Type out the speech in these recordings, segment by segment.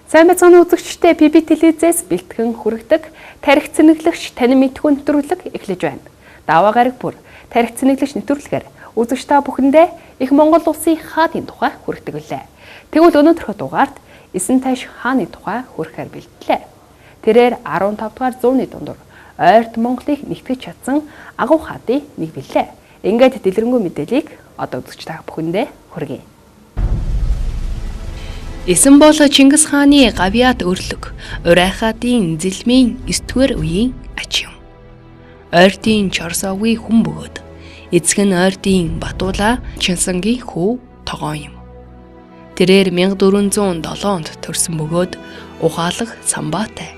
Сайн мэцгийн үзэгчдээ PB телевизээс бэлтгэн хүргэдэг тарих цэнэглэгч танин мэдхүйн нэвтрүүлэг эхлэж байна. Даваа гараг бүр тарих цэнэглэгч нэвтрүүлгээр үзэгч та бүхэндээ их Монгол улсын хаадын тухай хүргэдэг билээ. Тэгвэл өнөөдрийнхөө дугаард Эсэн тайш хааны тухай хүргэхээр бэлтлээ. Тэрээр 15 дугаар зууны дундуур ойрт Монголыг нэгтгэж чадсан агуу хаадын нэг билээ. Ингээд дэлгэрэнгүй мэдээллийг одоо үзэгч та бүхэндээ хүргэе. Эсэн бол Чингис хааны гавьяат өрлөг, урайхаадын зэлмийн 9-р үеийн аж юм. Ойртын Чорсогийн хүн бөгөөд эцэг нь ойртын Батуулаа Чинсангийн хүү Тогоон юм. Тэрээр 1407 онд төрсөн бөгөөд ухаалаг самбаатай,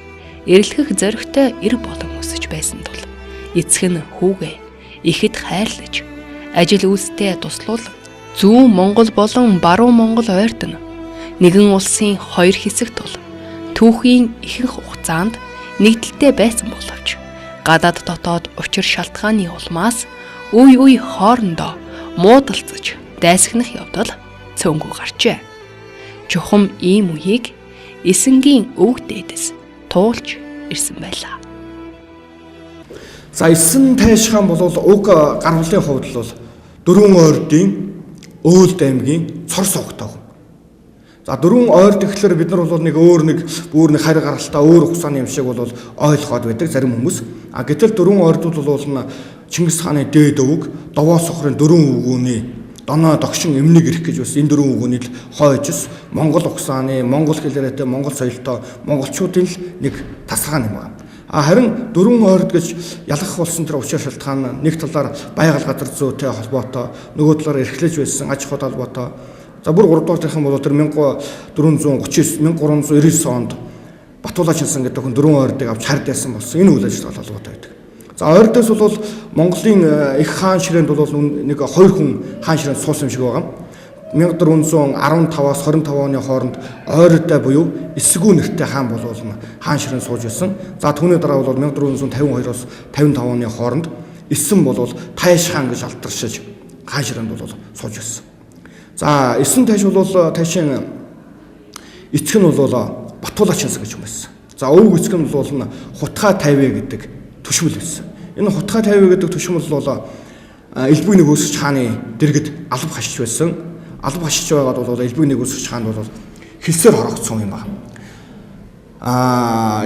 эрлэхэх зоригтой эр болон өсөж байсан тул эцэг нь хүүгээ ихэд хайрлаж, ажил үйлстэй туслуулан зүүн Монгол болон баруун Монгол ойрт нь нэгэн улсын хоёр хэсэгт бол түүхийн ихэнх хугацаанд нэгдэлтэй байсан боловч гадаад дотоод учир шалтгааны улмаас үе үе хоорондоо муудалцаж дайсагнах явдал цөөнгүй гарчээ. Чухам ийм үеийг Эсэнгийн өвөг дээдэс туулж ирсэн байлаа. За Эсэн тайш хаан бол уг гаргалын хувьд бол дөрвөн ойрдын Өөлд аймгийн Цор согтоо. За дөрвөн ойрд гэхлээр бид нар бол нэг бүр нэг харь гаралтай өөр хугацааны юм шиг бол ойлгоод байдаг зарим хүмүүс. Гэтэл дөрвөн ойрдууд бол Чингис хааны дээд өвөг Довоо сохрын дөрвөн өвгөөний доноо догшин эмнэг ирэх гэж бас энэ дөрвөн өвгөөний л хойжс Монгол хугацааны Монгол хэлээрээ Монгол соёлтой монголчуудын л нэг тасархаа юм байна. Харин дөрвөн ойрд гэж ялгах болсон тэр учир шалтгаан нэг талаар байгаль газар зүйтэй холбоотой, нөгөө талаар эрхлэж байсан аж ахуйн холбоотой. За бүр 3 дугаар тарих юм бол тэр 1399 онд Батуулаа Чинсан гэдэг хүн дөрвөн ойрдыг авч хард яасан болсон. Энэ үйл ажиллагаа холбоотой байдаг. За ойрдоос бол Монголын их хаан ширээнд бол нэг 2 хүн хаан ширээнд суусан юм шиг байгаа. 1415-аас 25 оны хооронд ойртой буюу Эсэгүү нэртэй хаан бол хаан ширээнд сууж байсан. За түүний дараа бол 1452-оос 55 оны хооронд Эсэн бол Тайш хаан гэж алдаршиж хаан ширээнд бол сууж байсан. За Эсэн тайш бол тайшийн эцэг нь бол Батуулаа Чинсан гэж юм байсан. За өвөг эцэг нь бол Хутгаа 50 гэдэг төшмөл байсан. Энэ Хутгаа 50 гэдэг төшмөл бол Элбэг Нэгүсгч хааны дэргэд алба хашиж байсан. Алба хашиж байгаад бол Элбэг Нэгүсгч хаан бол хэлсээр хорогдсон юм байна.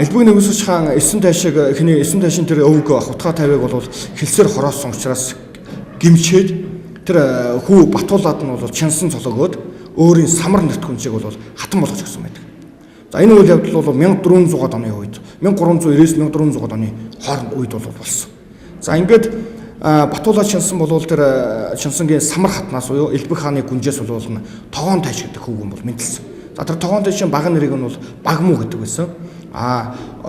Элбэг Нэгүсгч хаан Эсэн тайшиг эхний Эсэн тайшин тэр өвөг Хутгаа 50-ыг бол хэлсээр хороосон учраас гимчээд тэр хүү Батуулаад нь бол Чинсан цолоогоод өөрийн самар нэтгүнчийг бол хатан болгож өгсөн байдаг. За энэ үйл явдал бол 1400 оны үед 1399-1400 оны хооронд үед бол болсон. За ингээд Батуулаа Чинсан бол тэр Чинсангийн самар хатнаас буюу Элбэг хааны гүнжээс бол Тогоон тайш гэдэг хүүгэн бол мэдлсэн. За тэр Тогоон тайшийн баг нэрийг нь бол Багмуу гэдэг байсан.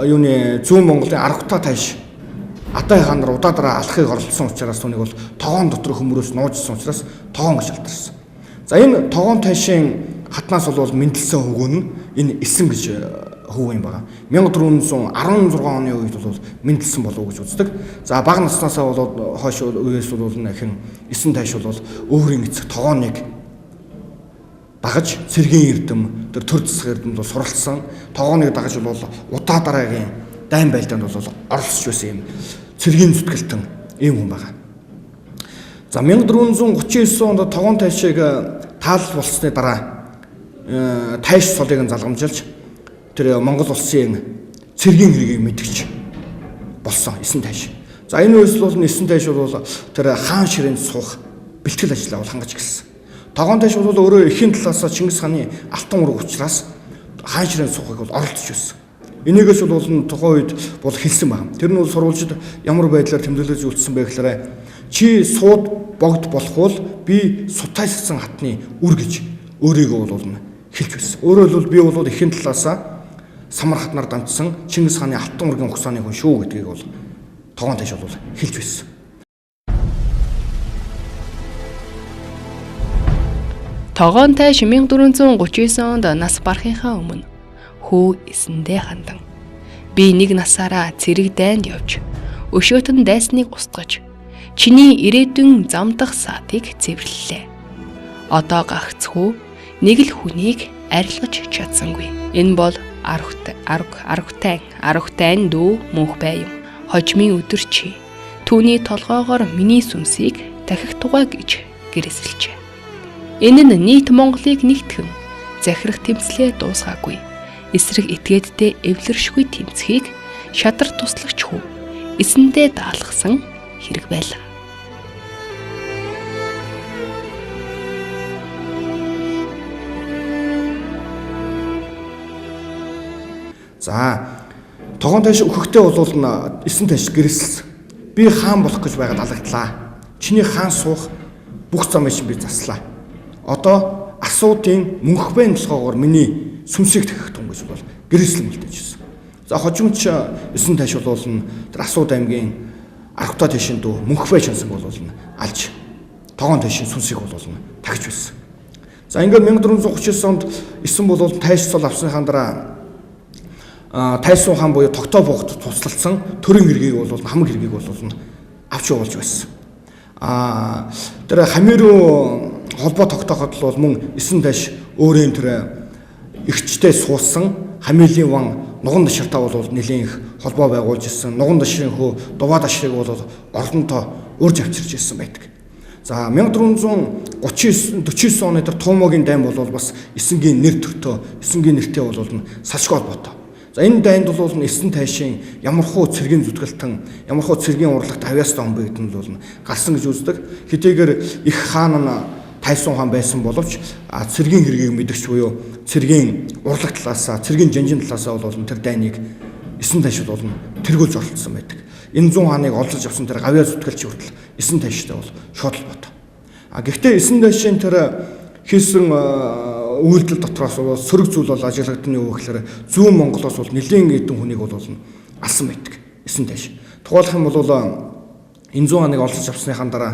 Юуны зүүн Монголын Аргутаа тайш Атай хаан нар удаадраа алхахыг оролцсон учраас түүнийг бол Тогоон дотор хөмрөөс нуужсан учраас Тогоон гэж алдарсан. За энэ Тогоон тайшийн хатнаас бол мэдлсэн хөвгөн нь энэ Эсэн гэж хөвгөн юм байна. 1416 оны үед бол мэдлсэн болов уу гэж үздэг. За бага наснаасаа бол хойш үеэс бол нэхэн Эсэн тайш бол өөрийн эцэг Тогооныг дагаж цэргийн эрдэм тэр төр засаг эрдэмд бол суралцсан. Тогооныг дагаж бол удаа дараагийн дайн байлдаанд бол оролцож байсан юм. Цэргийн зүтгэлтэн ийм хүн байна. За 1439 онд Тогоон тайшийг таалал болсны дараа тайш солыг нь залгамжилж тэр Монгол улсын цэргийн хэргийг мэдгэж болсон Эсэн тайш. За энэ үеэс бол Эсэн тайш бол тэр хаан ширээнд суух бэлтгэл ажлаа бол хангаж гэлсэн. Тогоон тайш бол өөрөө эхийн талаас Чингис хааны алтан ураг учраас хаан ширээнд суухыг бол оролцож байсан. Энийгээс бол тухайн үед бол хэлсэн байна. Тэр нь бол сурвалжид ямар байдлаар тэмдэглэж үлдсэн бэ гэхээр чи сууд богд болох бол би сутайсгсан хатны үр гэж өөрийгөө бол хэлж байсан. Өөрөөр хэлбэл би бол эхийн талаасаа самар хатнаар дамжсан Чингис хааны алтан ургийн хугацааны хүн шүү гэдгийг бол Тогоон тайш бол хэлж байсан. Тогоон тайш 1439 онд нас барахынхаа өмнө хүү Эсэндээ хандан би нэг насаараа цэрэг дайнд явж өшөөтөн дайсныг устгаж чиний ирээдүйн замдах саатыг цэвэрлэлээ. Одоо гагц хүү нэг л хүнийг арилгаж чадсангүй. Энэ бол аргутайн дүү мөнхбай юм. Хожмын өдөр чи түүний толгоогоор миний сүнсийг дахих тугай гэж гэрээсэлжээ. Энэ нь нийт Монголыг нэгтгэн захирах тэмцлээ дуусгаагүй. Эсрэг этгээдтэй эвлэршгүй тэмцхийг шадар туслагч хүү эсэндээ даалгасан хэрэг байлаа. За тогоон тайш өгөхтэй бол эсэн тайш гэрэлсэн. Би хаан болох гэж байгаад алагдлаа. Чиний хаан суух бүх зам ишин би заслаа. Одоо асуудын мөнхбайн толгоогоор миний сүнсийг тахих тун гэж бол гэрэлсэн мэлтэжсэн. За хожимч эсэн тайш бол тэр Асууд аймгийн Аргутаа тайшин дүү мөнхбай шансаг бол алж тогоон тайшин сүнсийг бол тагж байсан. За ингээд 1439 онд эсэн бол тайш цол авсныхаа дараа Тайсун хаан буюу тогтоо богд туслалсан төрийн хэргийг бол хамаг хэргийг бол авч явуулж байсан. Тэр хамир руу холбоо тогтооход бол мөн эсэн тайш өөрийн тэр эрчтэй суусан хамилийн ван нуган даширтаа бол нэлийн их холбоо байгуулж ирсэн. Нуган дашрын хөө дуваа дашрыг бол ордонтоо урьж авчирч ирсэн байдаг. За 1439 оны тэр Туумогийн дайн бол бас эсэнгийн нэр төртөө эсэнгийн нэртэй бол салшгүй холбоотой. За энэ дайнд бол эсэн тайшийн ямархуу цэргийн зүтгэлтэн, ямархуу цэргийн урлагт авьяастай хүн бэ гэдэг нь бол гарсан гэж үздэг. Хэдийгээр их хаан нь Тайсун хаан байсан боловч цэргийн хэргийг мэдгч буюу цэргийн урлаг талаасаа, цэргийн жанжин талаасаа бол тэр дайныг эсэн тайш бол тэргүүлж оролцсон байдаг. Энэ 100 хааныг олзож авсан тэр гавьяа зүтгэлч хүртэл эсэн тайштай бол шууд холбоотой. Гэхдээ эсэн тайшийн тэр хийсэн үйлдэл дотроос бол сөрөг зүйл бол ажиглагданы юу гэхээр зүүн Монголоос бол нэлийн эдэн хүнийг бол алсан байдаг. Эсэн тайш. Тухайлх юм бол энэ 100 хааныг олзож авсныхаа дараа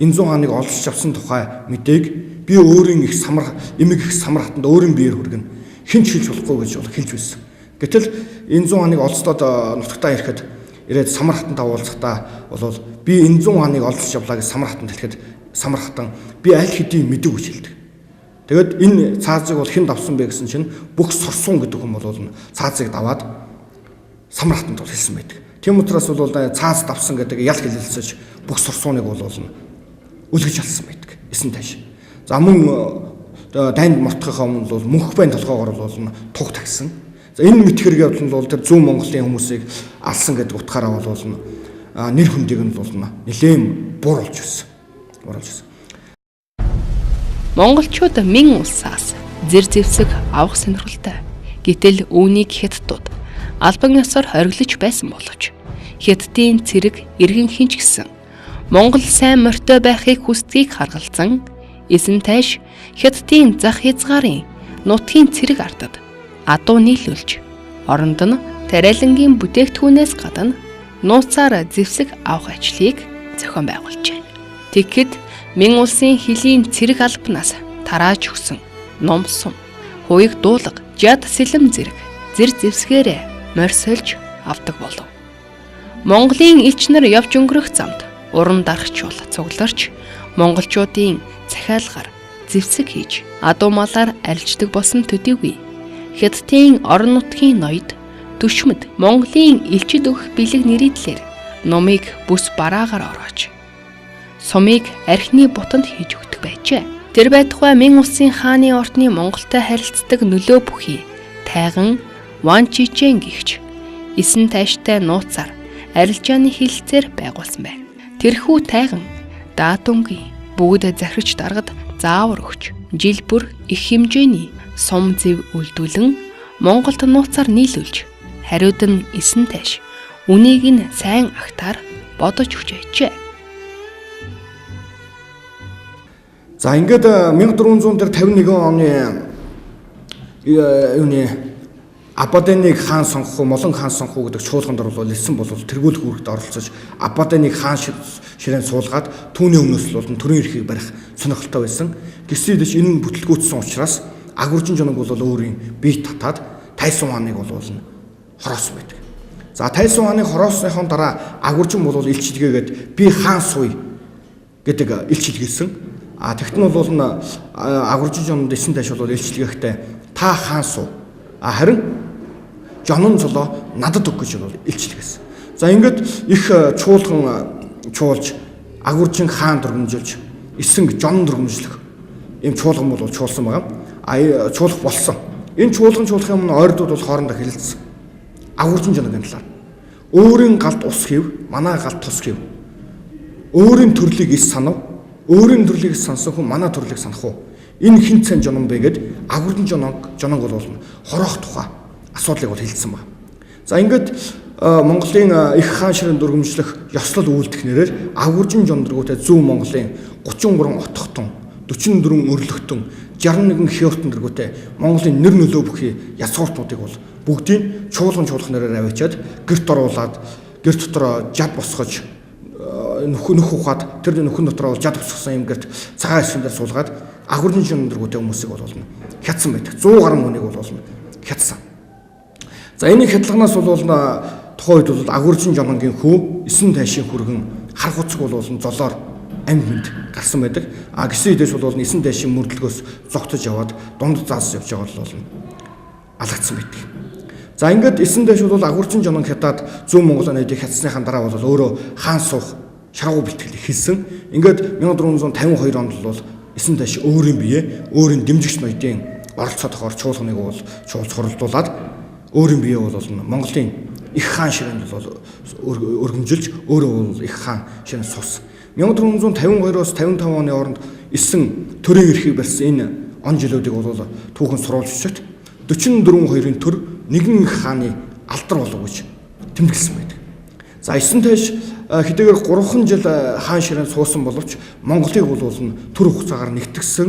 энэ 100 хааныг олзож авсан тухай мэдээг би өөрийн их самар эмэг их самар хатанд өөрийн биеэр хүргэн хэн ч хэлж болохгүй гэж бол хэлж байсан. Гэтэл энэ 100 хааныг олзтоод нутагтаа ирэхэд ирээд самар хатанд уулзахдаа бол би энэ 100 хааныг олзож авлаа гэж самар хатанд хэлэхэд самар хатан би аль хэдийн мэдв гэж хэлдэг. Тэгэд энэ цаазыг бол хэн давсан бэ гэсэн чинь бүх сорсун гэдэг хүн бол цаазыг даваад самар хатанд бол хэлсэн байдаг. Тийм учраас бол цааз давсан гэдэг ял хэлэлцэж бүх сорсуныг бол үлгэж алсан байдаг. Эсэн тайш. За мөн дайнд мортохын өмнө бол мөнхбайн толгоогоор бол туг тагсан. За энэ мэт хэрэг явдал бол тэр зүүн Монголын хүмүүсийг алсан гэдэг утгаараа бол нэр хүндийг нь бол нэлээд бууруулж байсан. Монголчууд мэн улсаас зэр зэвсэг авах сонирхолтой. Гэтэл үүнийг хятадууд албан ёсоор хориглож байсан боловч хятадын цэрэг иргэн хинч гисэн Монгол сайн морьтой байхыг хүсдгийг харгалзан эсэн тайш хятадын зах хязгаарын нутгийн цэрэг ардад адуу нийлүүлж оронд нь тариалангийн бүтээгдэхүүнээс гадна нууцаар зэвсэг авах ажлыг зохион байгуулжээ. Тэгэхэд мэн улсын хилийн цэрэг албанаас тарааж өгсөн ном сум, хуйг дуулга, жад сэлэм зэрэг зэр зэвсгээрээ морьсолж авдаг болов. Монголын элч нар явж өнгөрөх замд уран дарахчул цугларч монголчуудын захиалгаар зэвсэг хийж адуу малаар арилждаг болсон төдийгүй хятадын орон нутгийн ноёд төшмөд Монголын элчид өгөх бэлэг нэрийдлэр номыг бүс бараагаар ороож сумыг архины бутанд хийж өгдөг байжээ. Тэр байтугай мэн улсын хааны ордны Монголтой харилцдаг нөлөө бүхий тайган Ван Чичэн гихч эсэн тайштай нууцаар арилжааны хилцээр байгуулсан байна. Тэрхүү тайган даатунгийн бүгд захирч даргад заавар өгч жил бүр их хэмжээний сум зэв үйлдүүлэн Монголд нууцаар нийлүүлж хариуд нь эсэн тайш үнийг нь сайн агтаар бодож өгч байжээ. За ингээд 1451 оны юуны Абаданыг хаан сонгох, молон хаан сонгох гэдэг чуулганд бол элсэн бол тэргүүлэх үүрэгт оролцож Абаданыг хаан ширээн суулгаад түүний өмнөөс бол төрийн эрхийг барих сонирхолтой байсан. Гэвч энэ бүтлгүүцсэн учраас Агуржин жоног бол өөрийн бие татаад Тайсун хааныг бол хороосон байдаг. За Тайсун хааныг хороосныхон дараа Агуржин бол илчилгээгээд би хаан суй гэдэг илчилгээсэн. Тэгт нь бол Агуржин жонд эсэн тайш бол илчилгээхдээ та хаан суу Харин жонон цолоо надад өг гэж бол илчлэгсэн. За ингээд их чуулган чуулж агуурчин хаан дургамжилж эсэнг жон дургамжлах ийм чуулган бол чуулсан байгаа. Чуулах болсон. Энэ чуулгах юм ойрдууд бол хоорондоо хэлэлцсэн. Агуурчин жоногийн талаар. Өөрийн галд ус хэв, манай галд тус хэв. Өөрийн төрлийг ис санав, өөрийн төрлийг сансан хүн манай төрлийг санах уу? Энэ хин цан жонон бэ гэд агуурчин жоног бол хорох тухай асуудлыг бол хэлсэн байна. За ингээд Монголын их хаан ширэн дургамжлах ёслол үйлдэхнэрээр агуурчин жондргуутай зүүн Монголын 33 отхтон, 44 өрлөгтөн, 61 хиотон дэргүүтэй Монголын нэр нөлөө бүхий язгууртнуудыг бол бүгдийг чуулган нэрээр аваачаад гэрт оруулаад гэр дотроо жад босгож нөх ухаад тэр нөхөн дотроо жад босгосон юм гэрт цагаан эсрэндээ суулгаад агуурчин жондргуутай хүмүүсийг бол хятсан байдаг. 100 гаруй хүнийг бол хятсан. За энэ хятлагнаас бол тухайн үед бол агуурчин жононгийн хүү 9 тайшийн хүргэн хар хуцаг бол золоор амьд гарсан байдаг. Гисэн үдээс бол 9 тайшийн мөрдлөгөөс зогтож яваад дунд заас явж байгаа бол алгацсан байдаг. За ингээд 9 тайш бол агуурчин жонон хятад зүүн Монголын найдыг хятсныхаа дараа бол өөрөө хаан суух шаргуу бэлтгэлийг хийсэн. Ингээд 1452 онд бол 9 тайш өөрийн бие, өөрийн дэмжигч ноёдын оролцоо тохоор чуулганыг бол чуулж хоролдуулаад өөрийн бие бол Монголын их хаан ширэнд бол өргөмжилж өөрөө бол их хаан ширэн сус. 1452-оос 55 оны хооронд 9 төрийн эрхийг барьсан энэ он жилүүдийг бол түүхэн сурвалж өчөд 44 хоёрын төр нэгэн их хааны алдар болов гэж тэмдэглэсэн байдаг. За 9 тайш хэдийгээр 3 жил хаан ширээн суусан боловч Монголыг бол төр хугацаагаар нэгтгэсэн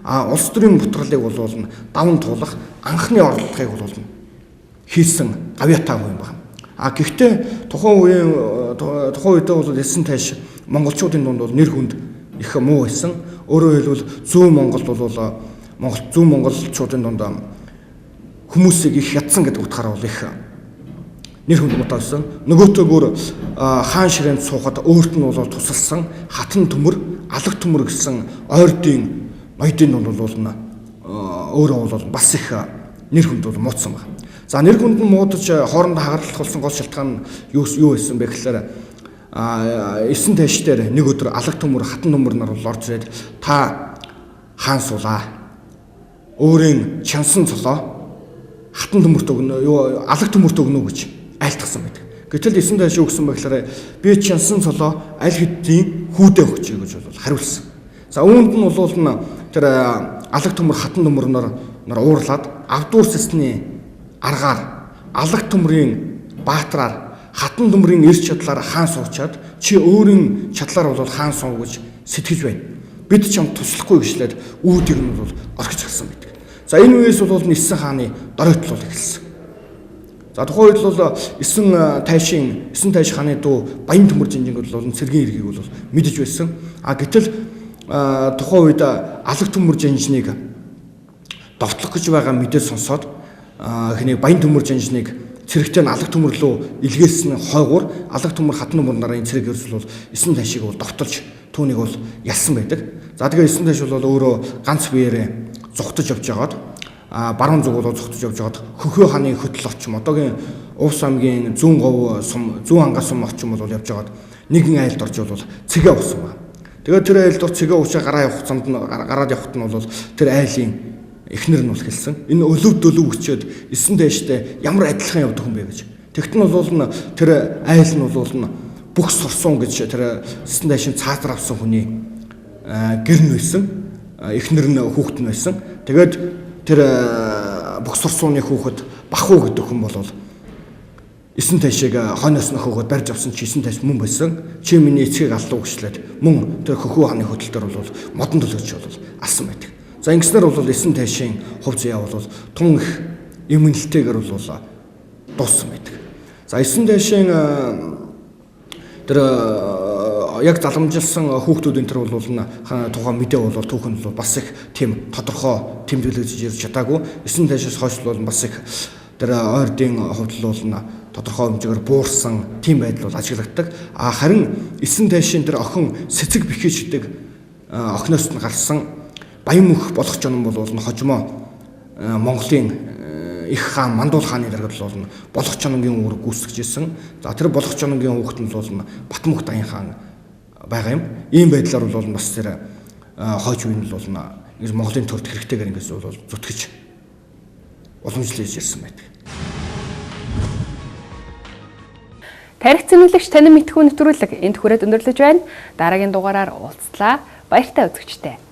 улс төрийн бутгалыг бол даван туулах анхны оролдлогыг бол хийсэн гавьяатай хүн байна. Гэхдээ тухайн үедээ бол 9 тайш монголчуудын дунд бол нэр хүнд их муу байсан. Өөрөөр хэлбэл зүүн Монголд бол зүүн монголчуудын дунд хүмүүсийг их ядсан гэдэг утгаараа бол их нэр хүнд муутай байсан. Нөгөөтөөгөр хаан ширээнд суухад өөрт нь бол тусалсан хатан төмөр, алаг төмөр гэсэн ойрдын ноёдын дунд бол өөрөө бол бас их нэр хүнд бол муудсан байна. За нэр хүнд нь муудаж хоорондоо хагаралт болсон гол шалтгаан юу байсан бэ гэхээр 9 тайш дээр нэг өдөр алаг төмөр, хатан төмөр нар бол орж ирээд та хаан суулаа. Өөрийн чансан цолоо хатан төмөрт өгнө, алаг төмөрт өгнө гэж айлтгсан байдаг. Гэтэл 9 тайш юу гэсэн бэ гэхээр би чансан цолоо аль хэдийн хүүдээ өгч гэж бол хариулсан. За үүнд нь бол тэр алаг төмөр, хатан төмөр нар уурлаад авдуур сэсний аргаар алаг төмрийн баатраар хатан төмрийн эрс чадлаар хаан суучаад чи өөрийн чадлаар бол хаан суу гэж сэтгэж байна. Бид ч юм туслахгүй гэжлээд үүдийг нь бол орхиж гасан байдаг. За энэ үеэс бол нисэн хааны доройтол бол эхэлсэн. За тухайн үед бол 9 тайш хааны дүү Баян төмөр жинжинг бол цэргийн иргээг бол мэдэж байсан. Гэтэл тухайн үед алаг төмөр жинжнийг довтлох гэж байгаа мэдээ сонсоод хэнийг Баян төмөр жинжнийг цэрэгтэй нь алаг төмөр рүү илгээсэн хойгуур алаг төмөр хатан төмөр нарын цэрэг ерөөс бол 9 тайшийг бол довтолж түүнийг бол ялсан байдаг. За тэгээ 9 тайш бол өөрөө ганц биеэрээ зугтаж явж байгаад баруун зүг бол зугтаж явж байгаад Хөхөө хааны хөтөл орчим одоогийн Увс аймгийн зүүн говь сум зүүн ангас сум орчим бол явж байгаад нэгэн айлд орж бол цэгээ уусан байна. Тэгээ тэр айлд ор цэгээ уучаа гараад явахт нь бол тэр айлын эхнэр нь бол хэлсэн. Энэ өлөвдөлөв өчөөд 9 тайштай ямар адилхан явдаг юм бэ гэж. Тэгт нь бол тэр айл нь бол бүх сурсуун гэж тэр 9 тайшин цаазар авсан хүний гэр нь байсан. Эхнэр нь хүүхэд нь байсан. Тэгээд тэр бүх сурсууны хүүхэд Бахуу гэдэг хүн бол 9 тайшийг хойноос нь хөөхөд барьж авсан чи 9 тайш мөн байсан. Чи миний эцгийг аллуу гэжлээд мөн тэр Хөхөө хааны хөтөл дээр бол модон төлөгч бол алсан байдаг. За ингэснээр бол 9 тайшийн хувь заяа бол тун их эмнэлтэйгээр бол дууссан байдаг. За 9 тайшийн тэр яг заламжилсан хүүхдүүдийн тэр бол тухайн мэдээ бол түүхэнд бол бас их тийм тодорхой тэмдэглэж ирж чадаагүй. 9 тайшаас хойш бол бас их тэр ойрдын хувьд бол тодорхой хэмжээгээр буурсан тийм байдал бол ажиглагддаг. Харин 9 тайшийн тэр охин сэцэг бихийчдэг охиноос нь гарсан Баян мөнх болох жонон бол хожимо Монголын их хаан Мандуул хааны даргад бол болох чононгийн үүрэг гүйцэтгэжсэн. За тэр болох чононгийн хүүхэд нь бол Батмөх Даян хаан байгаа юм. Ийм байдлаар бол бас тэр хойч үеийн бол ингэж Монголын төрд хэрэгтэйгээр ингэж бол зүтгэж уламжлаж ирсэн байдаг. Тарих зэмлэгч Танин Мэдхүү нэвтрүүлэг энд хүрээд өндөрлөж байна. Дараагийн дугаараар уулзлаа. Баяртай үзэгчдээ.